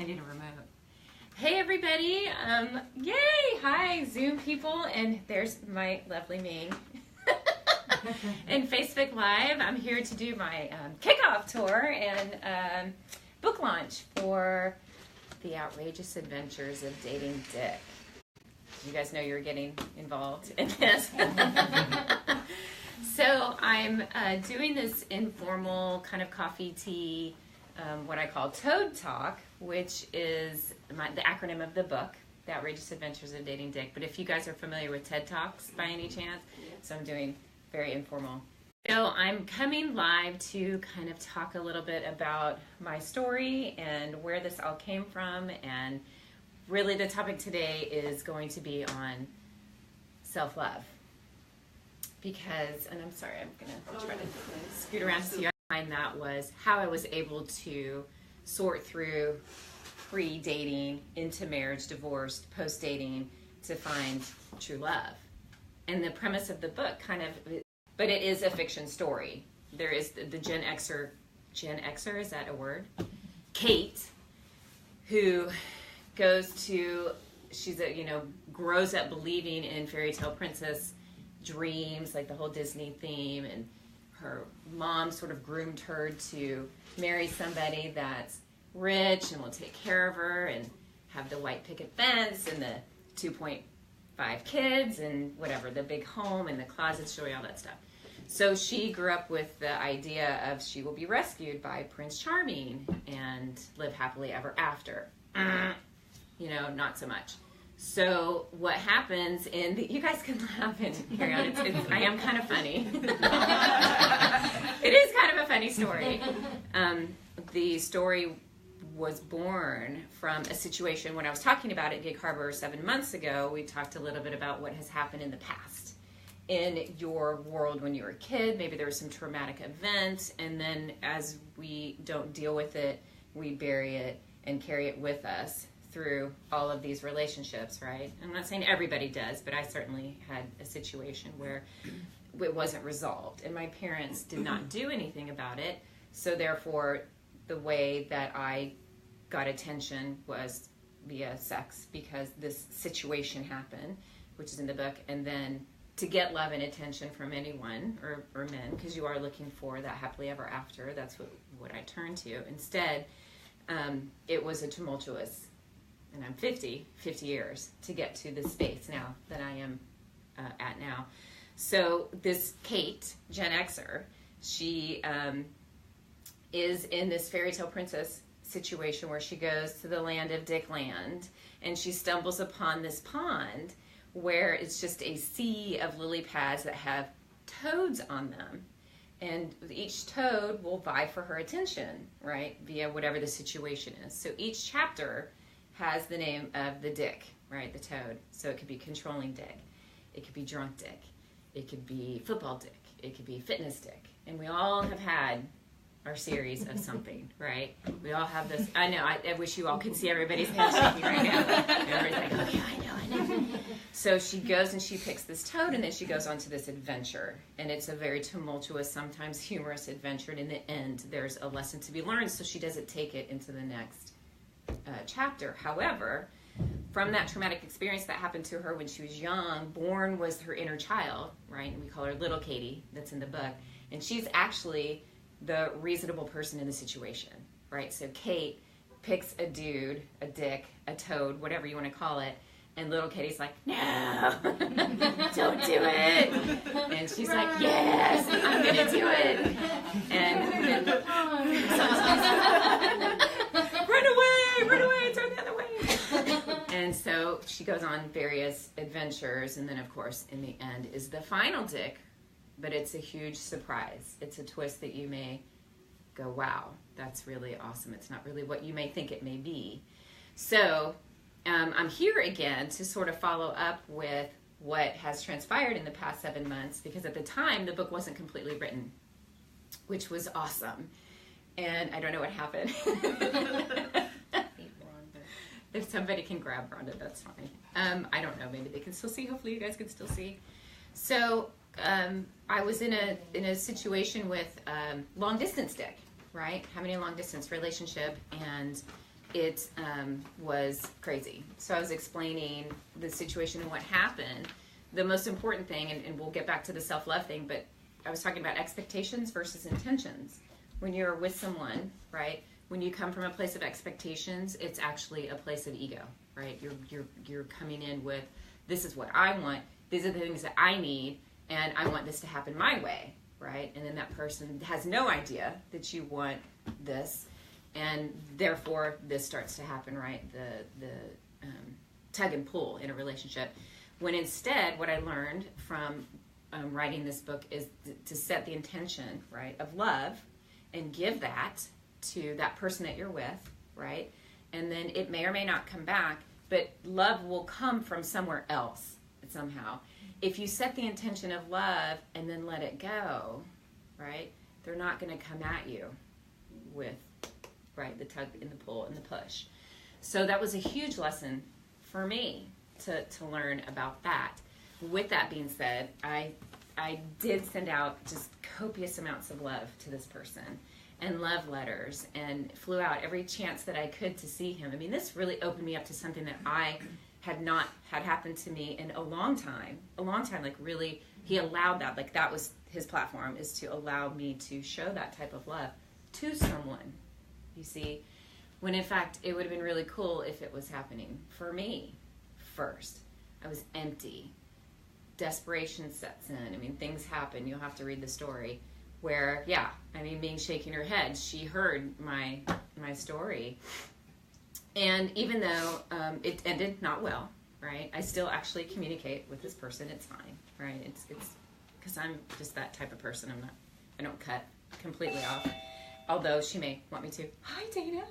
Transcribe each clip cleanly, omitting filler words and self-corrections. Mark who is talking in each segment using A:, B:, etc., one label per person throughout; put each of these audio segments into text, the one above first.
A: I need a remote. Hey everybody, yay, hi Zoom people, and there's my lovely Ming. And Facebook Live, I'm here to do my kickoff tour and book launch for The Outrageous Adventures of Dating Dick. You guys know you're getting involved in this. So I'm doing this informal kind of coffee tea, what I call TOADD Talk, which is the acronym of the book, The Outrageous Adventures of Dating Dick. But if you guys are familiar with TED Talks by any chance, so I'm doing very informal. So I'm coming live to kind of talk a little bit about my story and where this all came from. And really the topic today is going to be on self-love. Because, and I'm sorry, I'm going to try to scoot around to see you. Behind that was how I was able to sort through pre-dating, into marriage, divorced, post-dating to find true love. And the premise of the book kind of, but it is a fiction story. There is the Gen Xer, is that a word? Kate, who goes to, grows up believing in fairy tale princess dreams, like the whole Disney theme, and her mom sort of groomed her to marry somebody that's rich and will take care of her and have the white picket fence and the 2.5 kids and whatever, the big home and the closets, show you all that stuff. So she grew up with the idea of she will be rescued by Prince Charming and live happily ever after. Not so much. So what happens you guys can laugh and carry on. I am kind of funny. It is kind of a funny story. The story was born from a situation when I was talking about it at Gig Harbor 7 months ago. We talked a little bit about what has happened in the past in your world when you were a kid. Maybe there was some traumatic event, and then as we don't deal with it, we bury it and carry it with us through all of these relationships, right? I'm not saying everybody does, but I certainly had a situation where it wasn't resolved, and my parents did not do anything about it. So therefore, the way that I got attention was via sex, because this situation happened, which is in the book. And then to get love and attention from anyone or men, because you are looking for that happily ever after, that's what I turned to. Instead, it was a tumultuous, and I'm 50 years to get to this space now that I am at now. So this Kate, Gen Xer, she is in this fairy tale princess situation where she goes to the land of Dickland, and she stumbles upon this pond where it's just a sea of lily pads that have toads on them. And each toad will vie for her attention, right, via whatever the situation is. So each chapter has the name of the dick, right, the toad. So it could be controlling dick, it could be drunk dick, it could be football dick, it could be fitness dick. And we all have had our series of something, right? We all have this. I know, I wish you all could see everybody's head shaking right now. Everybody's like, okay, I know. So she goes and she picks this toad, and then she goes on to this adventure. And it's a very tumultuous, sometimes humorous adventure. And in the end, there's a lesson to be learned, so she doesn't take it into the next chapter. However, from that traumatic experience that happened to her when she was young, born was her inner child, right? And we call her Little Katie, that's in the book. And she's actually the reasonable person in the situation, right? So Kate picks a dude, a dick, a toad, whatever you want to call it, and Little Katie's like, no, don't do it. And she's like, yes, I'm going to do it. And then run away, turn the other way. And so she goes on various adventures, and then of course in the end is the final dick. But it's a huge surprise. It's a twist that you may go, wow, that's really awesome. It's not really what you may think it may be. So I'm here again to sort of follow up with what has transpired in the past 7 months, because at the time the book wasn't completely written, which was awesome. And I don't know what happened. If somebody can grab Rhonda, that's fine. I don't know, maybe they can still see. Hopefully you guys can still see. So I was in a situation with long distance dick, right? Having a long distance relationship, and it was crazy. So I was explaining the situation and what happened. The most important thing, and we'll get back to the self-love thing, but I was talking about expectations versus intentions. When you're with someone, right, when you come from a place of expectations, it's actually a place of ego, right? You're coming in with, this is what I want, these are the things that I need, and I want this to happen my way, right? And then that person has no idea that you want this, and therefore this starts to happen, right? The tug and pull in a relationship. When instead, what I learned from writing this book is to set the intention, right, of love, and give that to that person that you're with, right? And then it may or may not come back, but love will come from somewhere else somehow. If you set the intention of love and then let it go, right, they're not going to come at you with, right, the tug and the pull and the push. So that was a huge lesson for me to learn about that. With that being said, I did send out just copious amounts of love to this person and love letters, and flew out every chance that I could to see him. I mean, this really opened me up to something that I had not had happened to me in a long time, like really, he allowed that, like that was his platform, is to allow me to show that type of love to someone, you see, when in fact it would have been really cool if it was happening for me first. I was empty. Desperation sets in. I mean, things happen. You'll have to read the story where, yeah, I mean, being shaking her head, she heard my story. And even though it ended not well, right, I still actually communicate with this person. It's fine, right? It's because I'm just that type of person. I don't cut completely off. Although she may want me to. Hi, Dana.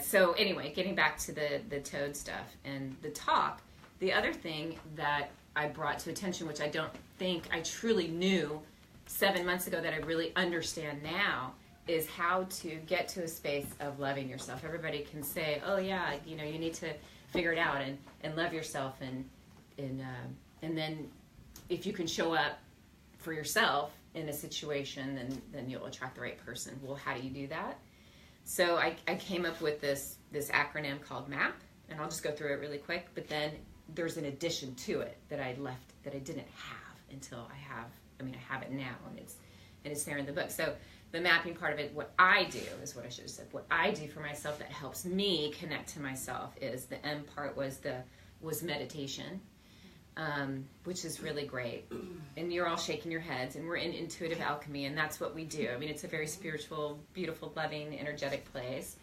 A: So anyway, getting back to the TOADD stuff and the talk, the other thing that I brought to attention, which I don't think I truly knew 7 months ago that I really understand now, is how to get to a space of loving yourself. Everybody can say, oh yeah, you know, you need to figure it out and love yourself, and then if you can show up for yourself in a situation, then you'll attract the right person. Well, how do you do that? So I came up with this acronym called MAP, and I'll just go through it really quick, but then there's an addition to it that I didn't have until I have it now, and it's there in the book. So the mapping part of it, what I do is what I should have said. What I do for myself that helps me connect to myself is the M part was meditation, which is really great. And you're all shaking your heads, and we're in intuitive alchemy, and that's what we do. I mean, it's a very spiritual, beautiful, loving, energetic place.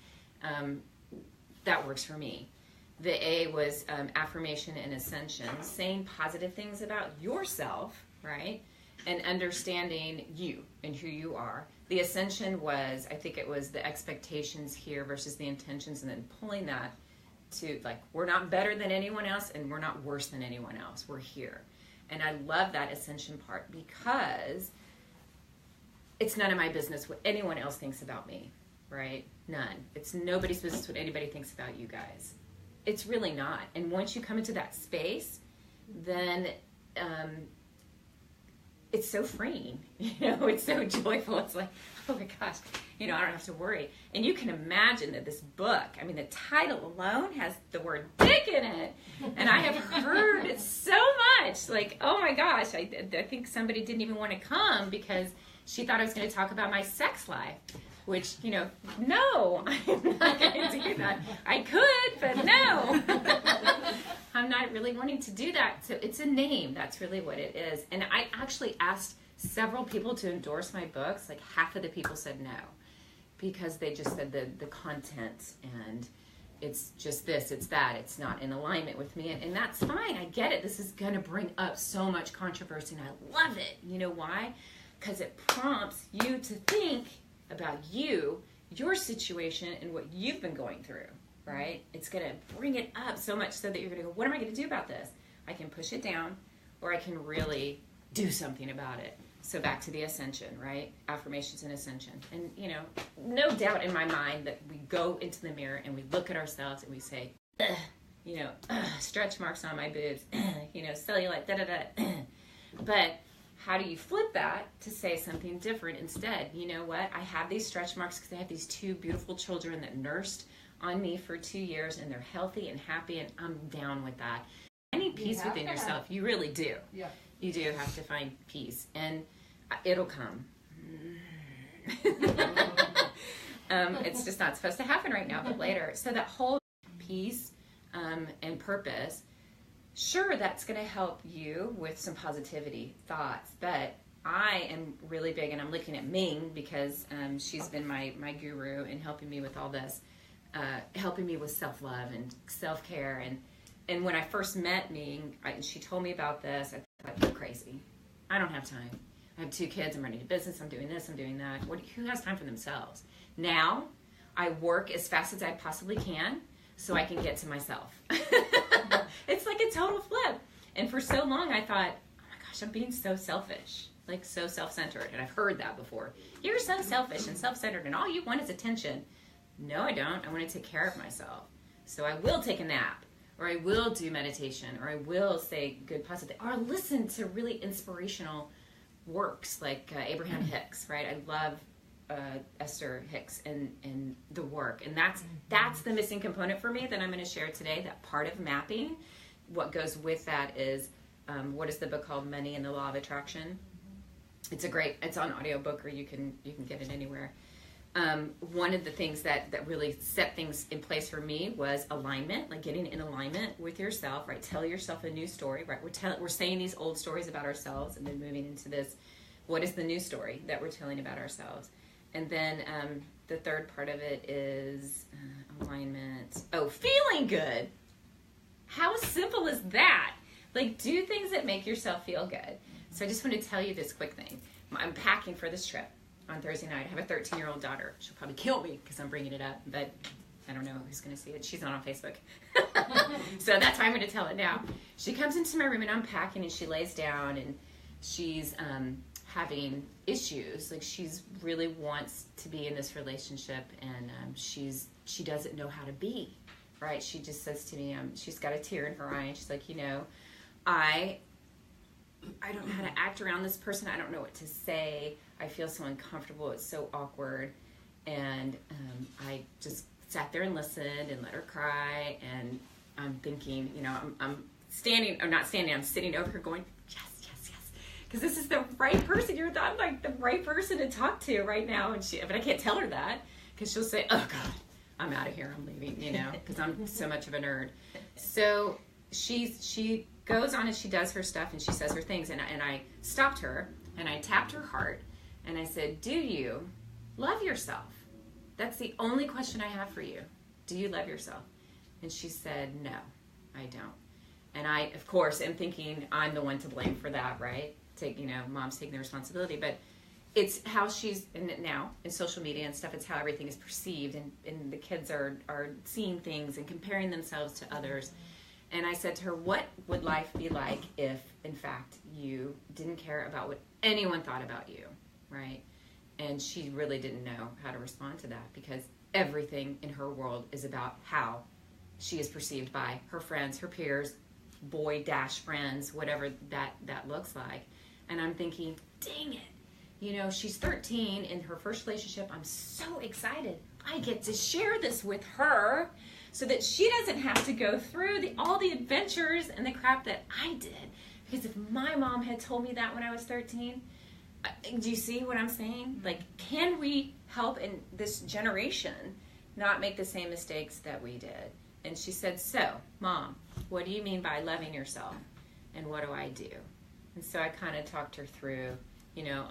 A: That works for me. The A was affirmation and ascension, saying positive things about yourself, right? And understanding you and who you are. The ascension was, I think it was the expectations here versus the intentions, and then pulling that to, like, we're not better than anyone else and we're not worse than anyone else. We're here. And I love that ascension part because it's none of my business what anyone else thinks about me, right? None. It's nobody's business what anybody thinks about you guys. It's really not. And once you come into that space, then it's so freeing, you know, it's so joyful. It's like, oh my gosh, you know, I don't have to worry. And you can imagine that this book, I mean, the title alone has the word dick in it. And I have heard it so much, like, oh my gosh, I think somebody didn't even want to come because she thought I was going to talk about my sex life, which, you know, no, I'm not going to do that. I could, but no. I'm not really wanting to do that. So it's a name. That's really what it is. And I actually asked several people to endorse my books. Like half of the people said no because they just said the content and it's just this, it's that. It's not in alignment with me. And that's fine. I get it. This is going to bring up so much controversy and I love it. You know why? Because it prompts you to think about you, your situation, and what you've been going through. Right? It's going to bring it up so much so that you're going to go, what am I going to do about this? I can push it down or I can really do something about it. So back to the ascension, right? Affirmations and ascension. And, you know, no doubt in my mind that we go into the mirror and we look at ourselves and we say, ugh, you know, stretch marks on my boobs, you know, cellulite, da-da-da. But how do you flip that to say something different instead? You know what? I have these stretch marks because I have these 2 beautiful children that nursed on me for 2 years, and they're healthy and happy, and I'm down with that. I need peace within yourself. You really do.
B: Yeah.
A: You do have to find peace, and it'll come. It's just not supposed to happen right now, but later. So that whole peace and purpose, sure, that's going to help you with some positivity thoughts, but I am really big, and I'm looking at Ming because she's been my guru in helping me with all this, helping me with self-love and self-care. And when I first met Ming, she told me about this, I thought, you're crazy. I don't have time. I have 2 kids, I'm running a business, I'm doing this, I'm doing that. Who has time for themselves? Now, I work as fast as I possibly can so I can get to myself. It's like a total flip. And for so long, I thought, oh my gosh, I'm being so selfish, like so self-centered. And I've heard that before. You're so selfish and self-centered, and all you want is attention. No, I don't. I want to take care of myself. So I will take a nap, or I will do meditation, or I will say good positive, or listen to really inspirational works like Abraham Hicks, right? I love Esther Hicks and the work, and that's the missing component for me that I'm going to share today. That part of mapping, what goes with that is what is the book called? Money and the Law of Attraction. It's on audiobook, or you can get it anywhere. One of the things that really set things in place for me was alignment, like getting in alignment with yourself, right? Tell yourself a new story, right? We're saying these old stories about ourselves and then moving into this, what is the new story that we're telling about ourselves? And then the third part of it is alignment. Oh, feeling good. How simple is that? Like, do things that make yourself feel good. So I just want to tell you this quick thing. I'm packing for this trip on Thursday night. I have a 13-year-old daughter. She'll probably kill me because I'm bringing it up, but I don't know who's going to see it. She's not on Facebook. So that's why I'm going to tell it now. She comes into my room, and I'm packing, and she lays down, and she's having issues. Like, she's really wants to be in this relationship, and she doesn't know how to be, right? She just says to me, she's got a tear in her eye, and she's like, I don't know how to act around this person. I don't know what to say. I feel so uncomfortable. It's so awkward. And I just sat there and listened and let her cry. And I'm thinking, I'm sitting over her going, yes. Because this is the right person. I'm like the right person to talk to right now. But I can't tell her that because she'll say, oh God, I'm out of here. I'm leaving, because I'm so much of a nerd. So she goes on and she does her stuff and she says her things, and I stopped her and I tapped her heart and I said, do you love yourself? That's the only question I have for you. Do you love yourself? And she said, no, I don't. And I, of course, am thinking I'm the one to blame for that, right? Mom's taking the responsibility, but it's how she's, and now in social media and stuff, it's how everything is perceived, and the kids are seeing things and comparing themselves to others. And I said to her, what would life be like if, in fact, you didn't care about what anyone thought about you, right? And she really didn't know how to respond to that because everything in her world is about how she is perceived by her friends, her peers, boy-friends, whatever that looks like. And I'm thinking, dang it. She's 13 in her first relationship. I'm so excited. I get to share this with her so that she doesn't have to go through all the adventures and the crap that I did. Because if my mom had told me that when I was 13, do you see what I'm saying? Like, can we help in this generation not make the same mistakes that we did? And she said, so, Mom, what do you mean by loving yourself? And what do I do? And so I kind of talked her through,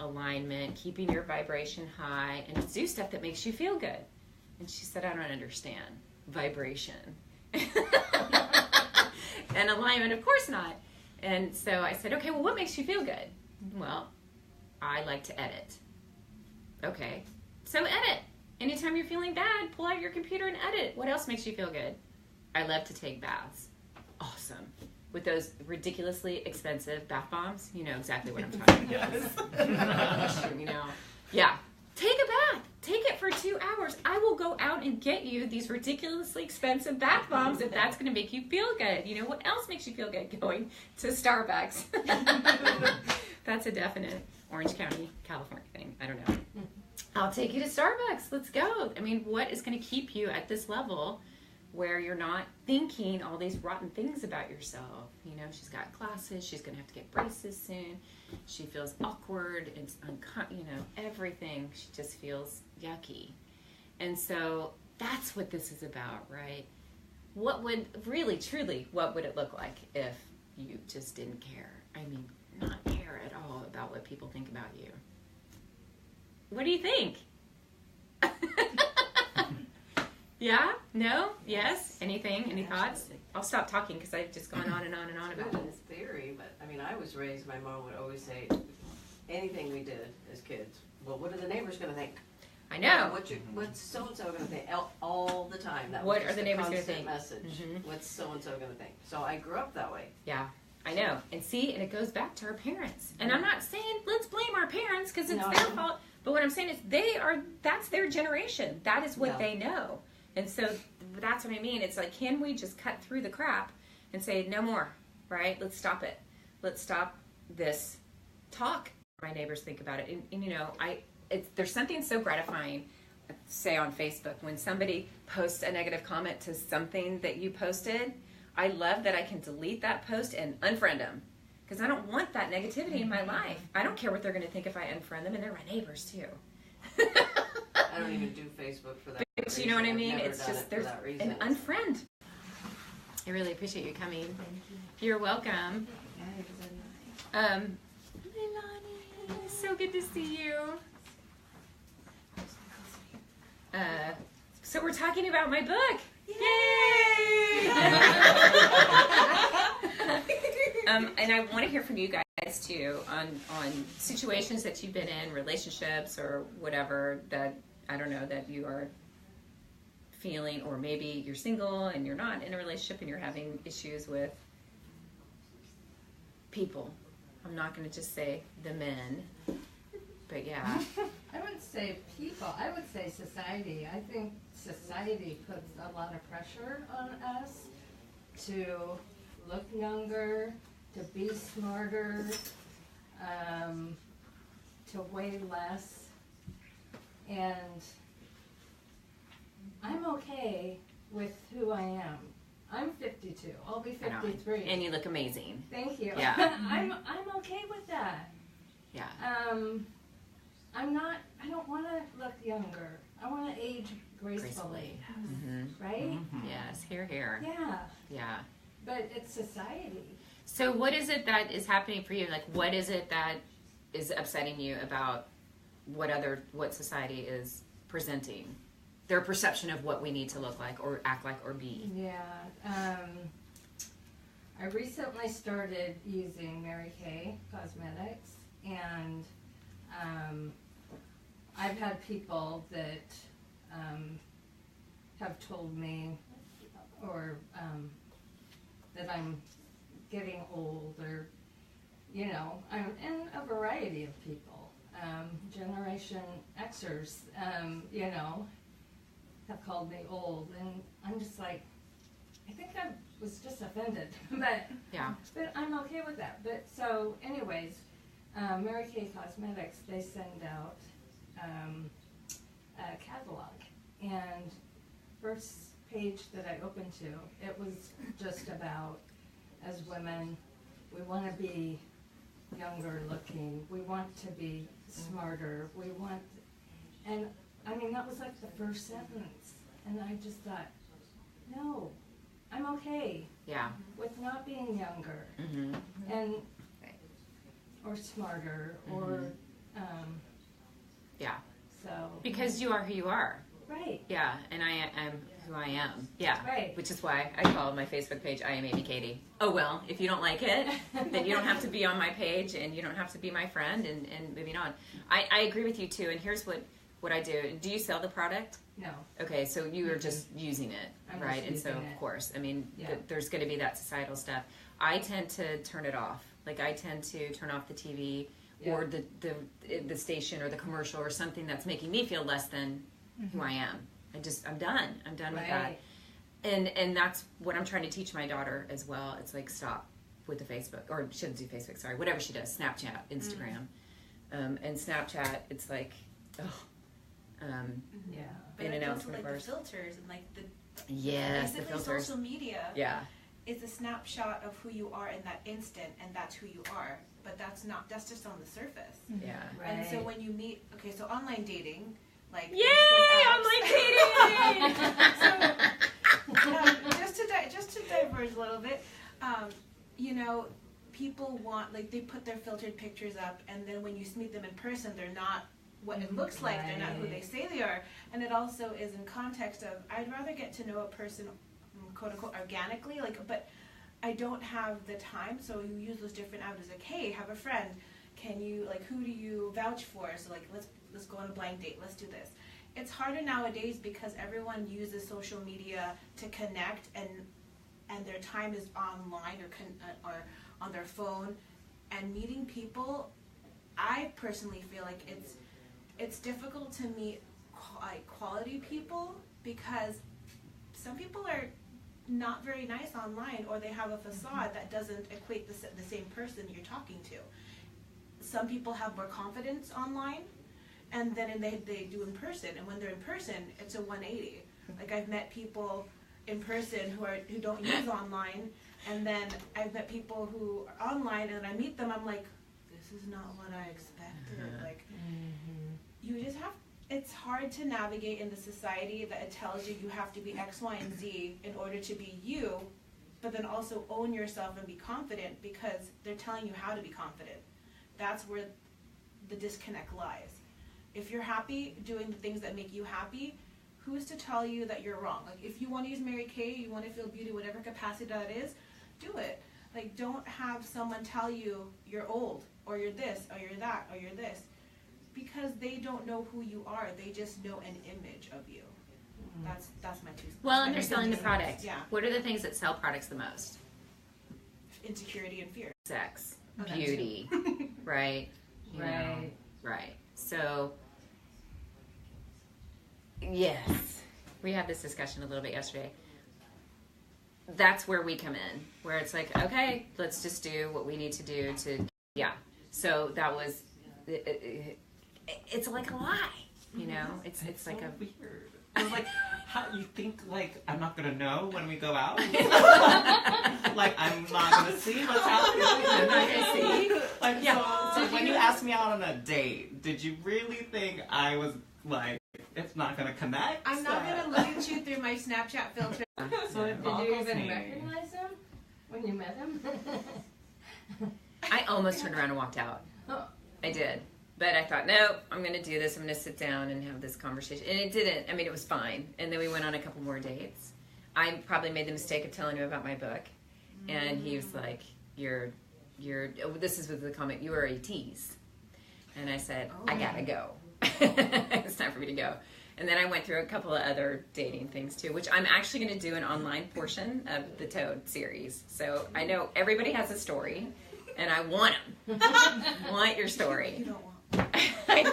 A: alignment, keeping your vibration high, and do stuff that makes you feel good. And she said, I don't understand vibration. And alignment, of course not. And so I said, okay, well, what makes you feel good? Well, I like to edit. Okay, so edit. Anytime you're feeling bad, pull out your computer and edit. What else makes you feel good? I love to take baths. Awesome. With those ridiculously expensive bath bombs, you know exactly what I'm talking about. Yes. Yeah. Take a bath. Take it for 2 hours. I will go out and get you these ridiculously expensive bath bombs if that's going to make you feel good. What else makes you feel good? Going to Starbucks. That's a definite Orange County, California thing. I don't know. I'll take you to Starbucks. Let's go. I mean, what is going to keep you at this level where you're not thinking all these rotten things about yourself? You know, she's got classes. She's going to have to get braces soon. She feels awkward. It's everything. She just feels yucky. And so that's what this is about, right? What would really, truly, what would it look like if you just didn't care? I mean, not care at all about what people think about you. What do you think? Yeah? No? Yes? Anything? Any thoughts? I'll stop talking because I've just gone on and on and on about
B: It's theory, but I mean, I was raised, my mom would always say, anything we did as kids, well, what are the neighbors going to think?
A: I know.
B: What's so-and-so going to think? All the time. That
A: What
B: was
A: are
B: just
A: the
B: a
A: neighbors gonna
B: constant
A: think?
B: message.
A: Mhm.
B: What's so-and-so going to think? So I grew up that way.
A: Yeah, I know. And see, and it goes back to our parents. And I'm not saying let's blame our parents because it's their fault. But what I'm saying is that's their generation. That is what they know. And so that's what I mean. It's like, can we just cut through the crap and say, no more, right? Let's stop it. Let's stop this talk. My neighbors think about it. And you know, there's something so gratifying, say on Facebook, when somebody posts a negative comment to something that you posted. I love that I can delete that post and unfriend them. Because I don't want that negativity in my life. I don't care what they're going to think if I unfriend them, and they're my neighbors too.
B: I don't even do Facebook for that
A: But
B: reason.
A: you know what I
B: I've
A: mean?
B: never
A: It's
B: done
A: just,
B: it for
A: there's
B: that reason.
A: an unfriend. I really appreciate you coming. You're welcome. Leilani, so good to see you. So we're talking about my book. Yay! And I want to hear from you guys too on situations that you've been in, relationships or whatever that, I don't know, that you are feeling, or maybe you're single and you're not in a relationship and you're having issues with people. I'm not going to just say the men, but yeah.
C: I wouldn't say people, I would say society. I think society puts a lot of pressure on us to look younger, to be smarter, to weigh less. And I'm okay with who I am. I'm 52. I'll be 53.
A: And you look amazing.
C: Thank you.
A: Yeah.
C: I'm okay with that.
A: Yeah.
C: I don't want to look younger. I want to age gracefully.
A: Mm-hmm.
C: Right?
A: Mm-hmm. Yes, here.
C: Yeah.
A: Yeah.
C: But it's society.
A: So what is it that is happening for you? Like, what is it that is upsetting you about what society is presenting? Their perception of what we need to look like or act like or be.
C: Yeah. I recently started using Mary Kay cosmetics, and I've had people that have told me or that I'm getting old, or, you know, and a variety of people. Generation Xers, you know, have called me old, and I'm just like, I think I was just offended, but I'm okay with that. But so, anyways, Mary Kay Cosmetics, they send out a catalog, and first page that I opened to, it was just about, as women, we want to be younger looking, we want to be smarter, we want, and I mean, that was like the first sentence, and I just thought, no, I'm okay with not being younger, and or smarter, or so
A: because you are who you are.
C: Right.
A: Yeah, and I am who I am. Yeah.
C: Right.
A: Which is why I called my Facebook page I Am Amy Katie. Oh well, if you don't like it, then you don't have to be on my page, and you don't have to be my friend, and moving on. I agree with you too, and here's what I do. Do you sell the product?
C: No.
A: Okay, so you are just using it, right? And so, of course, I mean, there's going to be that societal stuff. I tend to turn it off. Like, I tend to turn off the TV or the station or the commercial or something that's making me feel less than who I am. I'm done. I'm done with that. And that's what I'm trying to teach my daughter as well. It's like, stop. with the Facebook, or she doesn't do Facebook, sorry, whatever she does, Snapchat, Instagram. And Snapchat, it's like,
C: Yeah.
D: But
A: in
D: it
A: and out
D: goes to, like, the
A: 24 hours.
D: filters and, like, the
A: Yes, the
D: basically
A: filters.
D: social media
A: Yeah.
D: is a snapshot of who you are in that instant, and that's who you are. But that's just on the surface.
A: Yeah.
C: Right.
D: And so when you meet, okay, so online dating, like
A: Yay!
D: Facebook apps.
A: Online dating!
D: Just to diverge a little bit, you know, people want, like, they put their filtered pictures up, and then when you meet them in person, they're not what it looks like. They're not who they say they are. And it also is in context of, I'd rather get to know a person, quote unquote, organically, like, but I don't have the time, so you use those different avenues. Like, hey, have a friend. Can you, like, who do you vouch for? So, like, let's go on a blind date. Let's do this. It's harder nowadays because everyone uses social media to connect, and their time is online or on their phone. And meeting people, I personally feel like it's difficult to meet quality people because some people are not very nice online, or they have a facade that doesn't equate the same person you're talking to. Some people have more confidence online, and then they do in person, and when they're in person, it's a 180. Like, I've met people in person who don't use online, and then I've met people who are online, and I meet them, I'm like, this is not what I expected. Like, you just have. It's hard to navigate in the society that it tells you have to be X, Y, and Z in order to be you, but then also own yourself and be confident because they're telling you how to be confident. That's where the disconnect lies. If you're happy doing the things that make you happy, who's to tell you that you're wrong? Like, if you want to use Mary Kay, you want to feel beauty, whatever capacity that is, do it. Like, don't have someone tell you you're old, or you're this, or you're that, or you're this. Because they don't know who you are, they just know an image of you. That's my two.
A: Well, and they're selling the product.
D: Yeah.
A: What are the things that sell products the most?
D: Insecurity and fear.
A: Sex,
D: Oh, that
A: beauty, right? You know,
C: Right.
A: right. So, yes, we had this discussion a little bit yesterday. That's where we come in, where it's like, okay, let's just do what we need to do to, yeah. So that was, it's like a lie, you know? It's like
E: so
A: a
E: weird. I was like, how you think, like, I'm not gonna know when we go out? Like, I'm not gonna see what's happening.
A: I'm not gonna see.
E: Like,
A: Yeah.
E: so when you asked me out on a date, did you really think I was like, it's not gonna connect?
D: I'm not gonna look at you through my Snapchat filter.
E: So it
C: Did you
E: boggles
C: even
E: me.
C: recognize him when you met him?
A: I almost turned around and walked out.
C: Oh.
A: I did. But I thought, no, I'm going to do this. I'm going to sit down and have this conversation. And it didn't. I mean, it was fine. And then we went on a couple more dates. I probably made the mistake of telling him about my book. And he was like, this is with the comment, you are a tease. And I said, I got to go. It's time for me to go. And then I went through a couple of other dating things too, which I'm actually going to do an online portion of the TOADD series. So I know everybody has a story. And I want them. Want your story.
D: You don't want.
A: I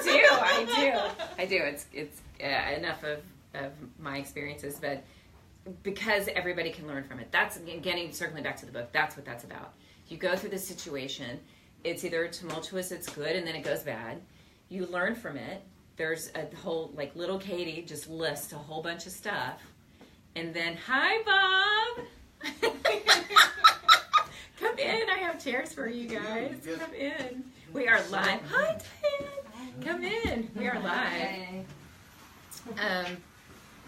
A: do. It's enough of my experiences, but because everybody can learn from it. That's circling back to the book. That's what that's about. You go through the situation. It's either tumultuous, it's good, and then it goes bad. You learn from it. There's a whole, like, little Katie just lists a whole bunch of stuff, and then, hi, Bob. Come in. I have chairs for you guys. Come in. We are live. Hi, Diane. Come in. We are live.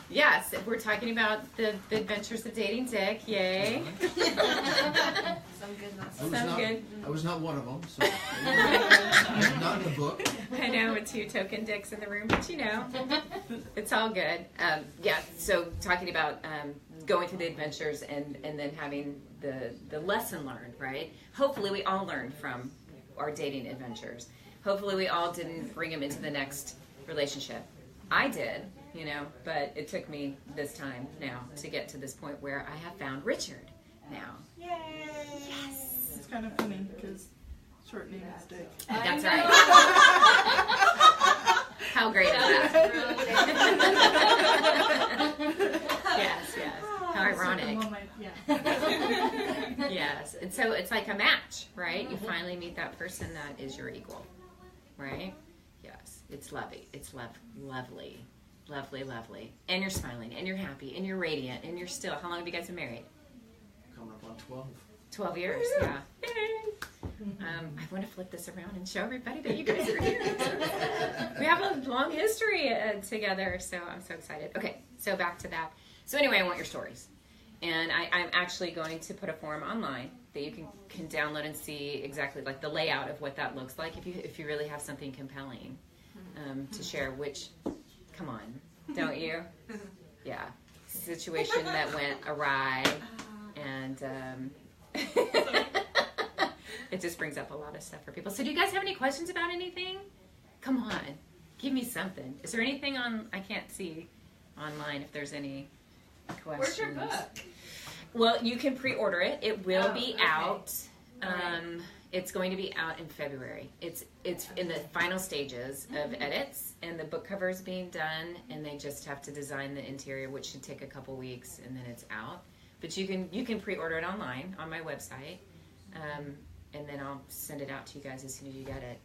A: Yes, we're talking about the adventures of dating Dick. Yay.
D: Some good, not some.
A: Some good.
F: I was not one of them, so I'm not in the book.
A: I know, with two token dicks in the room, but you know, it's all good. Yeah, so talking about going through the adventures and then having the lesson learned, right? Hopefully we all learned from our dating adventures. Hopefully we all didn't bring him into the next relationship. I did, you know, but it took me this time now to get to this point where I have found Richard now.
D: Yay!
A: Yes.
G: It's kind of funny because short name is Dick.
A: That's right. How great is that? Yes. How ironic.
G: Yeah.
A: Yes. And And so it's like a match, right? You finally meet that person that is your equal, right? Yes, it's lovely. It's lovely. Lovely, lovely. And you're smiling, and you're happy, and you're radiant, and you're still, how long have you guys been married?
F: Coming up on 12.
A: 12 years, yeah. I want to flip this around and show everybody that you guys are here. We have a long history together, so I'm so excited. Okay, so back to that. So anyway, I want your stories. And I'm actually going to put a form online that you can download and see exactly like the layout of what that looks like if you really have something compelling to share, which, come on, don't you? Yeah. Situation that went awry, and it just brings up a lot of stuff for people. So do you guys have any questions about anything? Come on, give me something. Is there anything I can't see online if there's any questions.
C: Where's your book?
A: Well, you can pre-order it. It will be out. It's going to be out in February. It's in the final stages of edits, and the book cover is being done, and they just have to design the interior, which should take a couple weeks, and then it's out. But you can pre-order it online on my website, and then I'll send it out to you guys as soon as you get it,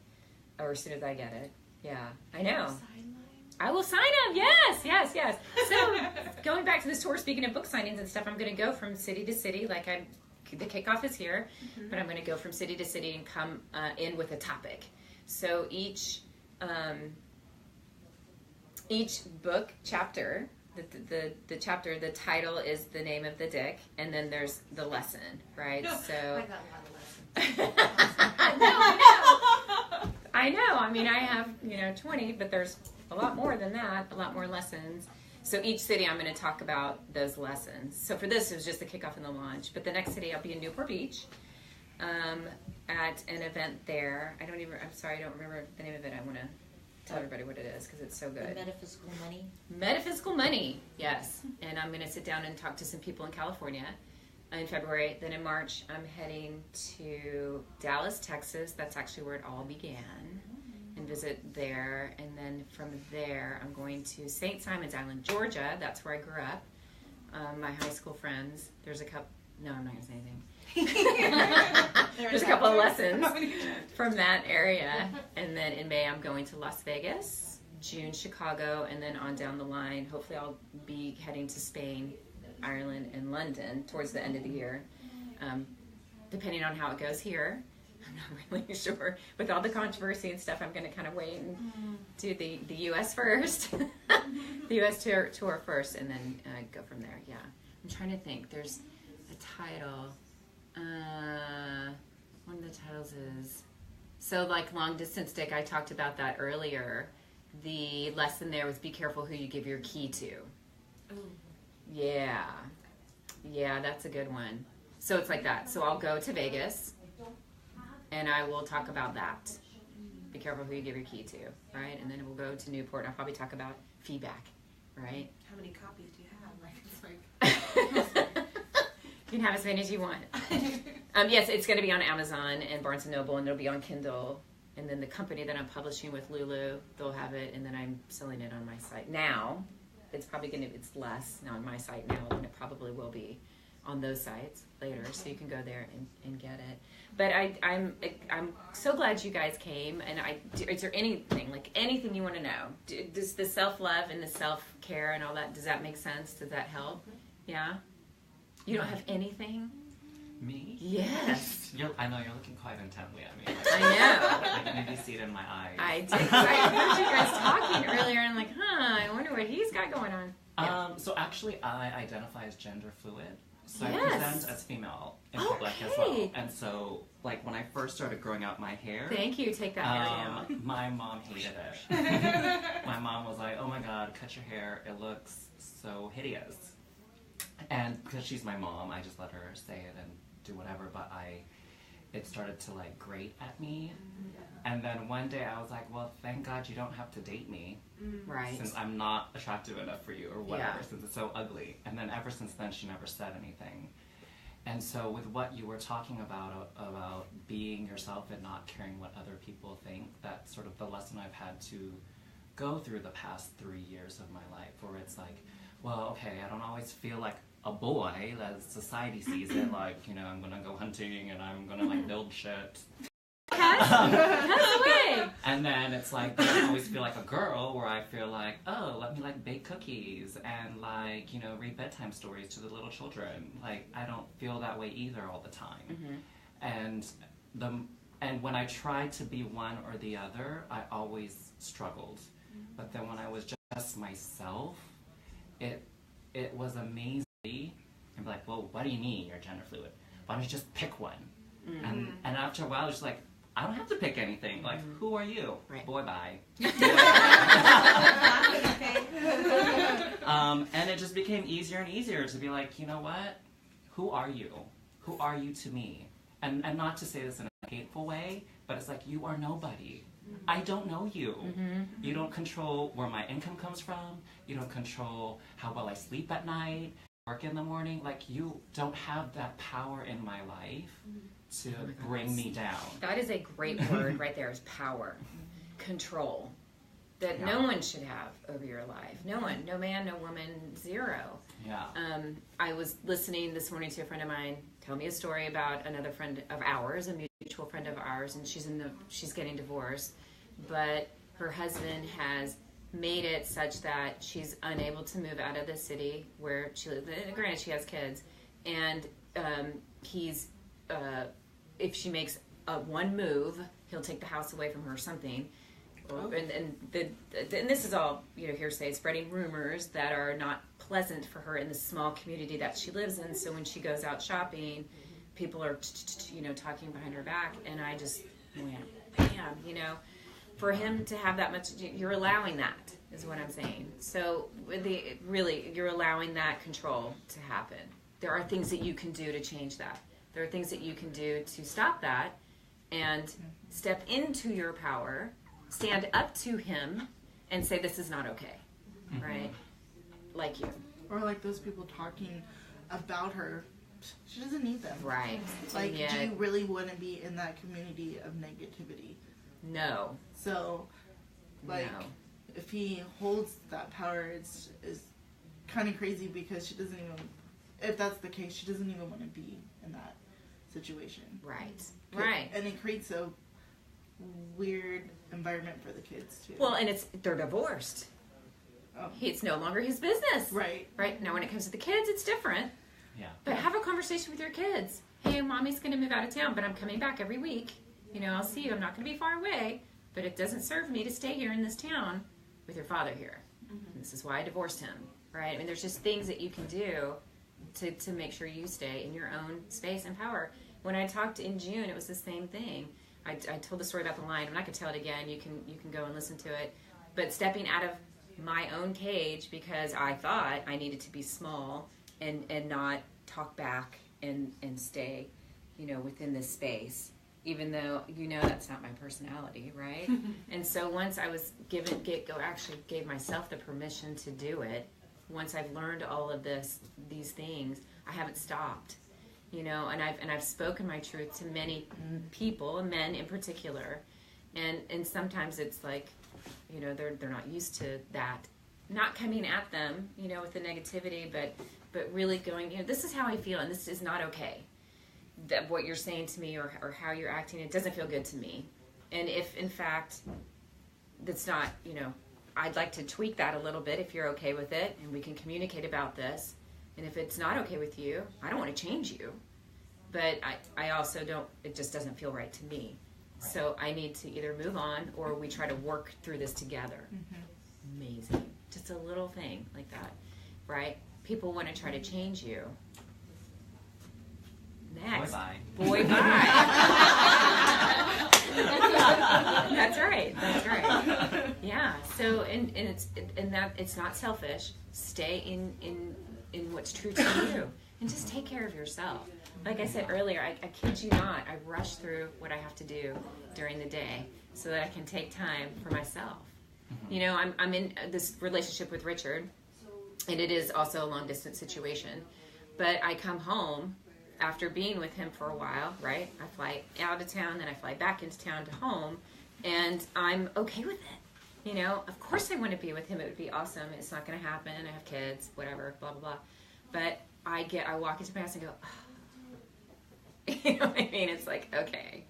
A: or as soon as I get it. Yeah, I know. I will sign them. Yes. So going back to this tour, speaking of book signings and stuff, I'm going to go from city to city. The kickoff is here, but I'm going to go from city to city and come in with a topic. So each book chapter, the chapter, the title is the name of the dick, and then there's the lesson, right? So
C: I got a lot of lessons.
A: I know. I mean, I have 20, but there's a lot more than that, a lot more lessons. So each city I'm going to talk about those lessons. So for this, it was just the kickoff and the launch. But the next city, I'll be in Newport Beach at an event there. I'm sorry, I don't remember the name of it. I want to tell everybody what it is because it's so good.
H: Metaphysical Money?
A: Metaphysical Money, yes. And I'm going to sit down and talk to some people in California in February. Then in March, I'm heading to Dallas, Texas. That's actually where it all began. And visit there, and then from there I'm going to St. Simon's Island, Georgia. That's where I grew up. My high school friends. There's a couple. No, I'm not going to say anything. There's a couple of lessons from that area, and then in May I'm going to Las Vegas, June Chicago, and then on down the line. Hopefully I'll be heading to Spain, Ireland, and London towards the end of the year, depending on how it goes here. I'm not really sure. With all the controversy and stuff, I'm going to kind of wait and do the U.S. first. The U.S. tour first, and then go from there. Yeah. I'm trying to think. There's a title. One of the titles is... So, like Long Distance Dick, I talked about that earlier. The lesson there was be careful who you give your key to. Ooh. Yeah. Yeah, that's a good one. So it's like that. So I'll go to Vegas, and I will talk about that. Be careful who you give your key to, right? And then we'll go to Newport, and I'll probably talk about feedback, right?
D: How many copies do you have? It's like...
A: You can have as many as you want. Yes, it's going to be on Amazon and Barnes & Noble, and it'll be on Kindle. And then the company that I'm publishing with, Lulu, they'll have it, and then I'm selling it on my site. Now, it's less now on my site now than it probably will be on those sites later, so you can go there and get it. But I'm so glad you guys came. And is there anything you want to know? Does the self-love and the self-care and all that, does that make sense? Does that help? Yeah? You don't have anything?
E: Me?
A: Yes.
E: I know you're looking quite intently at me.
A: I know.
E: I can maybe see it in my eyes.
A: I did. I heard you guys talking earlier, and I'm like, I wonder what he's got going on. Yeah.
E: So actually, I identify as gender fluid. So
A: Yes.
E: I present as female in public as well. And so, like, when I first started growing out my hair...
A: Thank you. Take that hair down.
E: My mom hated it. My mom was like, oh my god, cut your hair. It looks so hideous. And because she's my mom, I just let her say it and do whatever. But it started to, like, grate at me. And then one day I was like, well, thank God you don't have to date me.
A: Right.
E: Since I'm not attractive enough for you or whatever,
A: Yeah.
E: since it's so ugly. And then ever since then, she never said anything. And so with what you were talking about being yourself and not caring what other people think, that's sort of the lesson I've had to go through the past 3 years of my life, where it's like, well, okay, I don't always feel like a boy, as society sees it, like, you know, I'm gonna go hunting and I'm gonna like build shit.
A: That's away.
E: And then it's like, then I always feel like a girl, where I feel like, oh, let me like bake cookies and like, you know, read bedtime stories to the little children. Like, I don't feel that way either all the time.
A: Mm-hmm.
E: And when I tried to be one or the other, I always struggled. But then when I was just myself, it was amazing. And be like, well, what do you mean you're gender fluid? Why don't you just pick one?
A: Mm-hmm.
E: And after a while, it's like, I don't have to pick anything. Like, who are you?
A: Right.
E: Boy, bye. And it just became easier and easier to be like, you know what? Who are you? Who are you to me? And not to say this in a hateful way, but it's like, you are nobody. I don't know you.
A: Mm-hmm.
E: You don't control where my income comes from. You don't control how well I sleep at night, work in the morning. Like, you don't have that power in my life to bring me down.
A: That is a great word right there, is power. Control. That no one should have over your life. No one. No man, no woman, zero.
E: Yeah.
A: I was listening this morning to a friend of mine tell me a story about another friend of ours, a mutual friend of ours, and she's getting divorced, but her husband has made it such that she's unable to move out of the city where she lives. Granted, she has kids, and he's if she makes one move, he'll take the house away from her or something. And this is all, you know, hearsay, spreading rumors that are not pleasant for her in the small community that she lives in. So when she goes out shopping, people are, you know, talking behind her back, and I just went, bam, you know, for him to have that much, you're allowing that, is what I'm saying. So really, you're allowing that control to happen. There are things that you can do to change that. There are things that you can do to stop that and step into your power, stand up to him, and say, this is not okay, right? Like you.
G: Or like those people talking about her. She doesn't need them.
A: Right.
G: Like,
A: And yet,
G: do you really want to be in that community of negativity?
A: no.
G: So, like,
A: No.
G: if he holds that power, it's kind of crazy, because she doesn't even, if that's the case, she doesn't even want to be in that situation.
A: Right. Right.
G: And it creates a weird environment for the kids, too.
A: Well, and they're divorced.
G: Oh.
A: It's no longer his business.
G: Right.
A: Right. Now, when it comes to the kids, it's different.
E: Yeah.
A: But have a conversation with your kids. Hey, mommy's going to move out of town, but I'm coming back every week. You know, I'll see you. I'm not going to be far away, but it doesn't serve me to stay here in this town with your father here. And this is why I divorced him. Right. I mean, there's just things that you can do to make sure you stay in your own space and power. When I talked in June, it was the same thing. I told the story about the lion. I'm not going to tell it again. You can go and listen to it. But stepping out of my own cage, because I thought I needed to be small and not talk back and stay, you know, within this space, even though, you know, that's not my personality, right? And so once I was actually gave myself the permission to do it, once I've learned all of these things, I haven't stopped. You know, and I've spoken my truth to many people, men in particular, and sometimes it's like, you know, they're not used to that, not coming at them, you know, with the negativity, but really going, you know, this is how I feel, and this is not okay. That what you're saying to me or how you're acting, it doesn't feel good to me, and if in fact that's not, you know, I'd like to tweak that a little bit if you're okay with it, and we can communicate about this. And if it's not okay with you, I don't want to change you. But I also don't, it just doesn't feel right to me. Right. So I need to either move on or we try to work through this together. Amazing. Just a little thing like that, right? People want to try to change you. Next. Boy, bye. That's right. That's right. Yeah. So, and it's not selfish. Stay in what's true to you, and just take care of yourself. Like I said earlier, I kid you not, I rush through what I have to do during the day so that I can take time for myself. You know, I'm in this relationship with Richard, and it is also a long distance situation. But I come home after being with him for a while, right? I fly out of town, then I fly back into town to home, and I'm okay with it. You know, of course I want to be with him. It would be awesome. It's not going to happen. I have kids, whatever, blah, blah, blah. But I walk into my house and go, oh. You know what I mean? It's like, okay,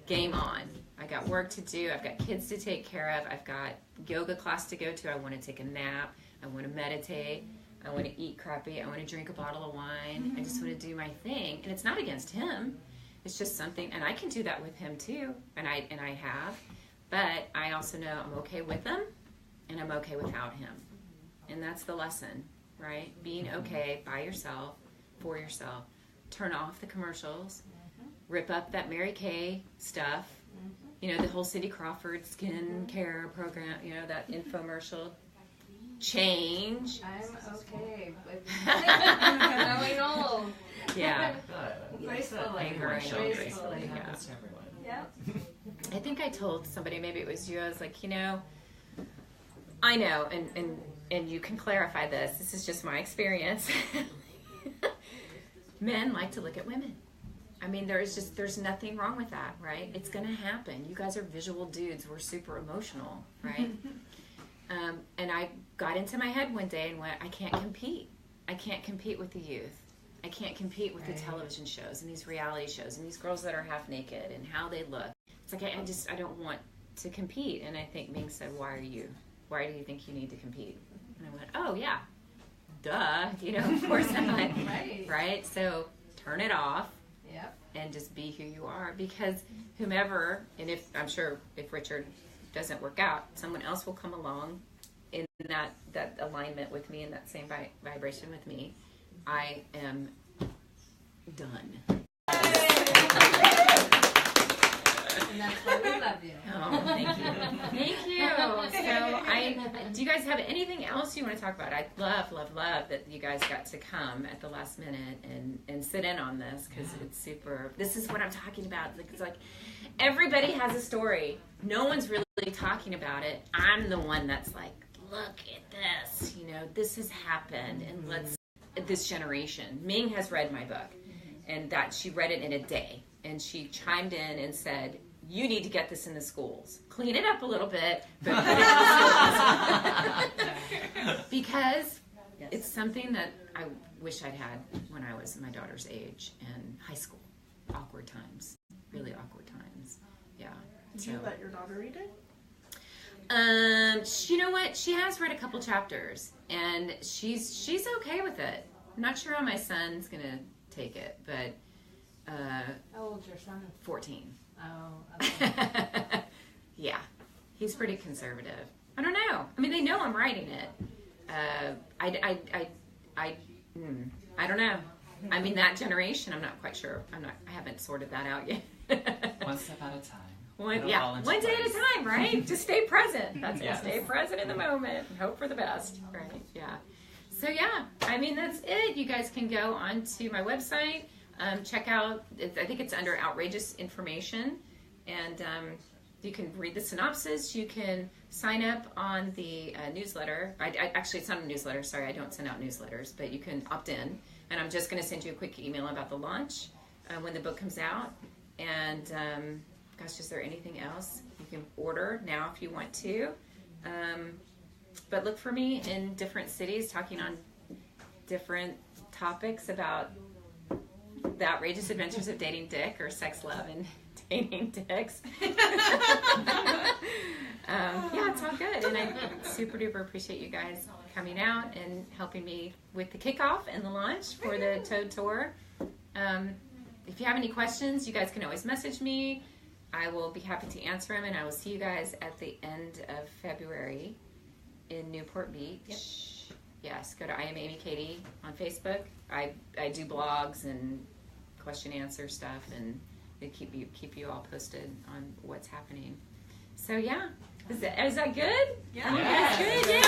A: game on. I got work to do. I've got kids to take care of. I've got yoga class to go to. I want to take a nap. I want to meditate. I want to eat crappy. I want to drink a bottle of wine. I just want to do my thing. And it's not against him. It's just something, and I can do that with him too, and I have. But I also know I'm okay with him, and I'm okay without him. And that's the lesson, right? Being okay by yourself, for yourself. Turn off the commercials. Rip up that Mary Kay stuff. You know, the whole Cindy Crawford skin care program, you know, that infomercial. Change.
C: I'm okay with growing old.
A: Yeah.
C: Gracefully.
E: Gracefully. Happens to everyone.
C: Yeah.
A: I think I told somebody, maybe it was you, I was like, you know, I know, and you can clarify this. This is just my experience. Men like to look at women. I mean, there's nothing wrong with that, right? It's going to happen. You guys are visual dudes. We're super emotional, right? And I got into my head one day and went, I can't compete. I can't compete with the youth. I can't compete with the television shows and these reality shows and these girls that are half naked and how they look. It's like, I don't want to compete. And I think Ming said, why do you think you need to compete? And I went, oh yeah, duh, you know, of course not. Right? So turn it off.
C: Yep.
A: And just be who you are, because whomever, and I'm sure if Richard doesn't work out, someone else will come along in that alignment with me, in that same vibration with me. I am done.
C: And that's why we love you.
A: Oh, thank you. Thank you. So do you guys have anything else you want to talk about? I love that you guys got to come at the last minute and sit in on this, because it's super, this is what I'm talking about. It's like everybody has a story. No one's really talking about it. I'm the one that's like, look at this, you know, this has happened, and this generation. Ming has read my book, and that she read it in a day, and she chimed in and said, you need to get this in the schools. Clean it up a little bit, but put it in the schools. Because it's something that I wish I'd had when I was my daughter's age and high school. Awkward times. Really awkward times. Yeah.
G: Did you let your daughter read it?
A: You know what? She has read a couple chapters, and she's okay with it. I'm not sure how my son's gonna take it, but
C: How old's your son?
A: 14.
C: Oh, okay.
A: Yeah, he's pretty conservative. I don't know. I mean, they know I'm writing it. I don't know. I mean, that generation, I'm not quite sure. I haven't sorted that out yet.
E: One step at a time.
A: One day at a time, right? Just stay present. That's it. Stay present in the moment and hope for the best, right? Yeah. So yeah, I mean, that's it. You guys can go onto my website, check out, I think it's under outrageous information, and you can read the synopsis. You can sign up on the newsletter. Actually, it's not a newsletter. Sorry, I don't send out newsletters, but you can opt in. And I'm just going to send you a quick email about the launch when the book comes out. And gosh, is there anything else? You can order now if you want to. But look for me in different cities talking on different topics about the outrageous adventures of dating Dick, or sex, love, and dating dicks. Yeah, it's all good. And I super duper appreciate you guys coming out and helping me with the kickoff and the launch for the TOADD Tour. If you have any questions, you guys can always message me. I will be happy to answer them, and I will see you guys at the end of February in Newport Beach. Yep. Yes, go to I Am Amy Katie on Facebook. I do blogs and question answer stuff, and they keep you all posted on what's happening. So yeah, is that good?
D: Yeah.
A: That's good. Yeah.